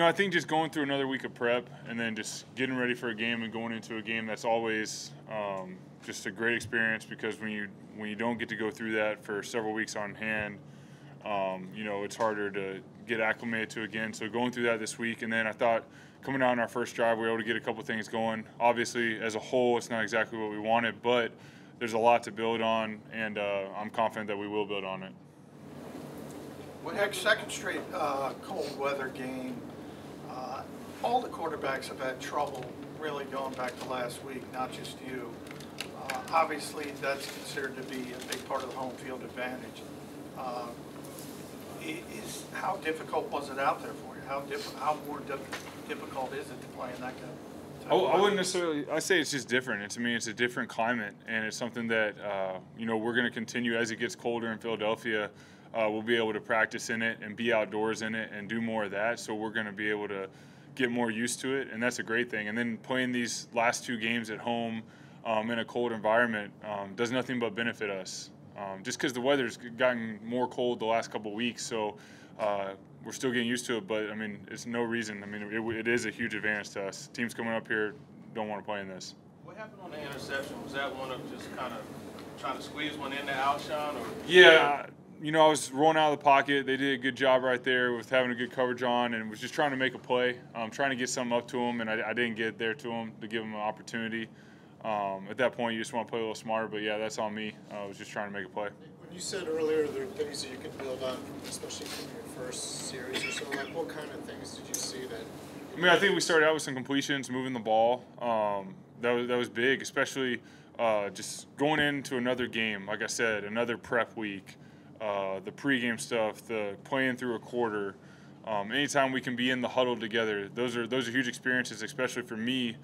I think just going through another week of prep and then just getting ready for a game and going into a game, that's always just a great experience, because when you don't get to go through that for several weeks on hand, it's harder to get acclimated to again. So going through that this week, and then I thought coming out on our first drive, we were able to get a couple things going. Obviously, as a whole, it's not exactly what we wanted, but there's a lot to build on, and I'm confident that we will build on it. Nick, second straight cold weather game. All the quarterbacks have had trouble really going back to last week, not just you. Obviously, that's considered to be a big part of the home field advantage. How difficult was it out there for you? How more difficult is it to play in that kind of I wouldn't necessarily. I say it's just different. To me, it's a different climate, and it's something that we're going to continue as it gets colder in Philadelphia. We'll be able to practice in it and be outdoors in it and do more of that. So we're going to be able to get more used to it, and that's a great thing. And then playing these last two games at home in a cold environment does nothing but benefit us. Just because the weather's gotten more cold the last couple of weeks, so we're still getting used to it. But I mean, it's no reason. I mean, it is a huge advantage to us. Teams coming up here don't want to play in this. What happened on the interception? Was that one of just kind of trying to squeeze one in to Alshon, or? Yeah. I was rolling out of the pocket. They did a good job right there with having a good coverage on, and was just trying to make a play, trying to get something up to him, and I didn't get there to him to give him an opportunity. At that point, you just want to play a little smarter, but yeah, that's on me. I was just trying to make a play. When you said earlier there are things that you can build on, especially from your first series or so, like what kind of things did you see that? I think we started out with some completions, moving the ball. That was big, especially just going into another game. Like I said, another prep week. The pregame stuff, the playing through a quarter, anytime we can be in the huddle together, those are huge experiences, especially for me,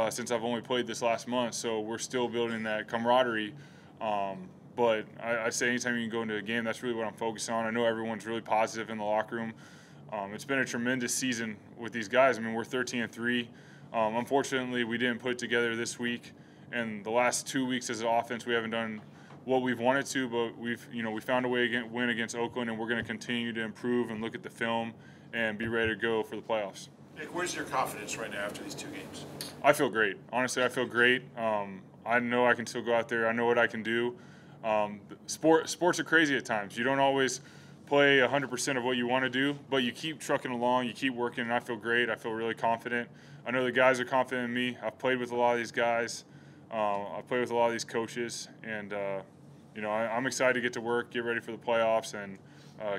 since I've only played this last month. So we're still building that camaraderie. But I'd say anytime you can go into a game, that's really what I'm focused on. I know everyone's really positive in the locker room. It's been a tremendous season with these guys. I mean, we're 13-3. Unfortunately, we didn't put it together this week. And the last 2 weeks as an offense, we haven't done what we've wanted to, but we found a way to win against Oakland, and we're going to continue to improve and look at the film and be ready to go for the playoffs. Nick, where's your confidence right now after these two games? I feel great. Honestly, I feel great. I know I can still go out there. I know what I can do. Sports are crazy at times. You don't always play 100% of what you want to do, but you keep trucking along, you keep working, and I feel great. I feel really confident. I know the guys are confident in me. I've played with a lot of these guys. I've played with a lot of these coaches, and I'm excited to get to work, get ready for the playoffs, and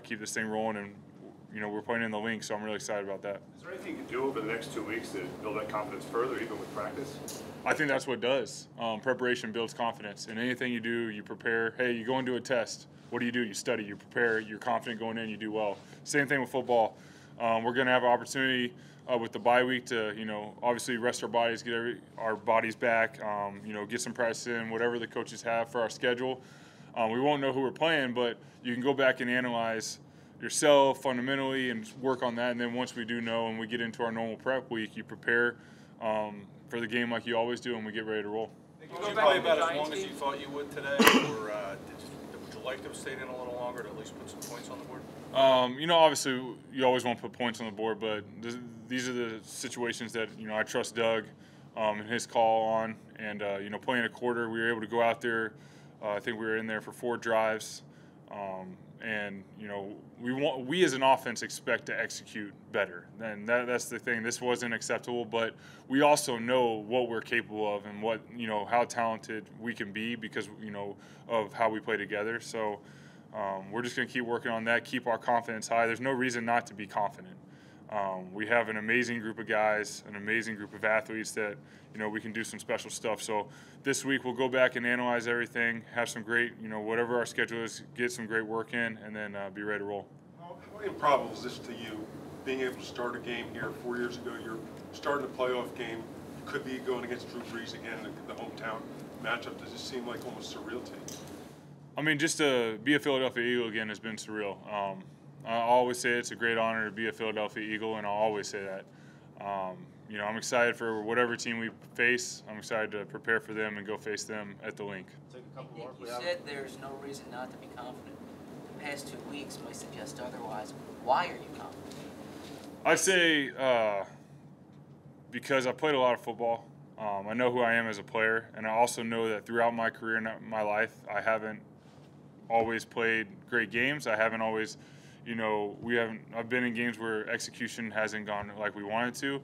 keep this thing rolling. And we're playing in the link, so I'm really excited about that. Is there anything you can do over the next 2 weeks to build that confidence further, even with practice? I think that's what it does. Preparation builds confidence. And anything you do, you prepare. Hey, you go into a test. What do? You study, you prepare, you're confident going in, you do well. Same thing with football. We're going to have an opportunity with the bye week to, obviously rest our bodies, get our bodies back, get some practice in, whatever the coaches have for our schedule. We won't know who we're playing, but you can go back and analyze yourself fundamentally and work on that. And then once we do know and we get into our normal prep week, you prepare for the game like you always do, and we get ready to roll. Did you play about as long as you thought you would today, or would you like to have stayed in a little longer to at least put some points on the board? Obviously you always want to put points on the board, but these are the situations that, I trust Doug and his call on. And, playing a quarter, we were able to go out there. I think we were in there for 4 drives. And, we as an offense expect to execute better. And that's the thing. This wasn't acceptable, but we also know what we're capable of and what, how talented we can be because, of how we play together. So we're just going to keep working on that, keep our confidence high. There's no reason not to be confident. We have an amazing group of guys, an amazing group of athletes that, we can do some special stuff. So this week we'll go back and analyze everything, have some great, whatever our schedule is, get some great work in, and then be ready to roll. How improbable is this to you, being able to start a game here 4 years ago? You're starting a playoff game. You could be going against Drew Brees again in the hometown matchup. Does it seem like almost surreal to you? I mean, just to be a Philadelphia Eagle again has been surreal. I always say it's a great honor to be a Philadelphia Eagle, and I'll always say that. I'm excited for whatever team we face. I'm excited to prepare for them and go face them at the link. Nick, you said there's no reason not to be confident. past 2 weeks might suggest otherwise. Why are you confident? I'd say because I played a lot of football. I know who I am as a player, and I also know that throughout my career and my life, I haven't always played great games. I haven't always, I've been in games where execution hasn't gone like we wanted to.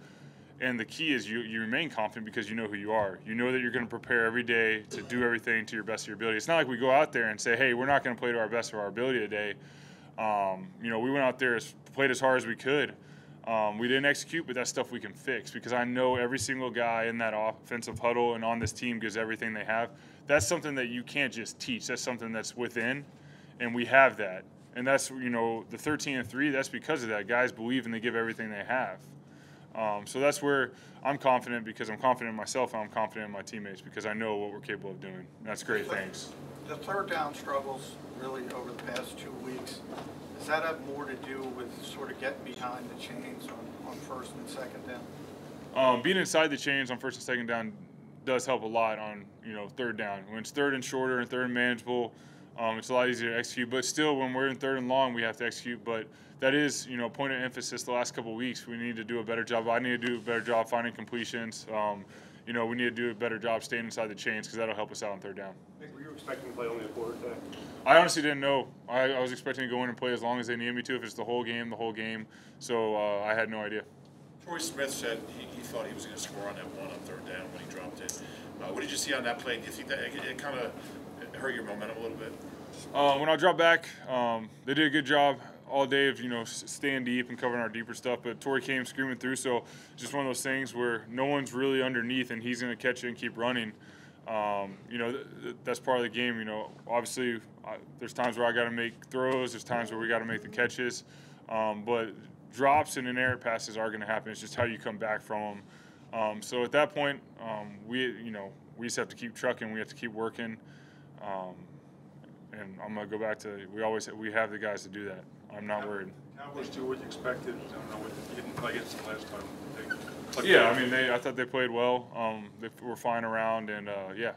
And the key is you remain confident because you know who you are. You know that you're going to prepare every day to do everything to your best of your ability. It's not like we go out there and say, hey, we're not going to play to our best of our ability today. We went out there, played as hard as we could. We didn't execute, but that's stuff we can fix because I know every single guy in that offensive huddle and on this team gives everything they have. That's something that you can't just teach. That's something that's within, and we have that. And that's, the 13-3, that's because of that. Guys believe and they give everything they have. So that's where I'm confident because I'm confident in myself and I'm confident in my teammates because I know what we're capable of doing. That's great things. The third down struggles really over the past 2 weeks, does that have more to do with sort of getting behind the chains on first and second down? Being inside the chains on first and second down does help a lot on, third down. When it's third and shorter and third and manageable, it's a lot easier to execute. But still, when we're in third and long, we have to execute. But that is, point of emphasis the last couple of weeks. We need to do a better job. I need to do a better job finding completions. We need to do a better job staying inside the chains because that'll help us out on third down. Nick, were you expecting to play only a quarter today? I honestly didn't know. I was expecting to go in and play as long as they needed me to. If it's the whole game, the whole game. So I had no idea. Troy Smith said he thought he was going to score on that one on third down when he dropped it. What did you see on that play? Do you think that it kind of hurt your momentum a little bit? When I dropped back, they did a good job all day of staying deep and covering our deeper stuff. But Torrey came screaming through, so just one of those things where no one's really underneath, and he's going to catch it and keep running. That's part of the game. Obviously, there's times where I got to make throws. There's times where we got to make the catches. But drops and inerrant passes are going to happen. It's just how you come back from them. So at that point, we just have to keep trucking. We have to keep working. And I'm going to go back to we have the guys to do that. I'm not worried. Cowboys do what you expected. I don't know what you didn't play against them last time. Yeah, I thought they played well. They were flying around, and yeah.